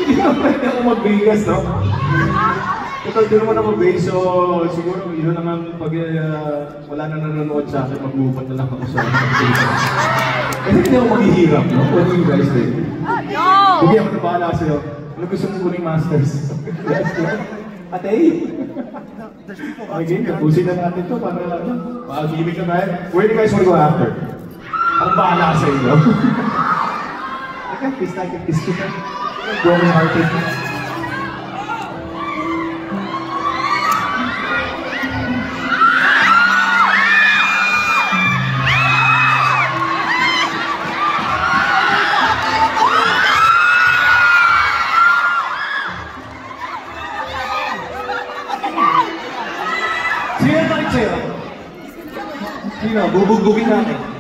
Hindi naman pwede ako mag-bigas, no? Total, di naman ako base, so siguro yun naman pag wala na nanonood sa akin, mag-uupad na lang ako sa kasi hindi ako maghihirap, no? What do you guys think? No! Hindi ako na bahala sa'yo. Ano gusto mo kuning masters? Ate! Okay, tapusin na natin ito para makagimik na tayo. Where do you guys want to go after? Ang bahala sa inyo. Okay, kiss tayo, kiss kita. Broken hearted. Sino tayo sa'yo? Sino? Bubugbugin natin.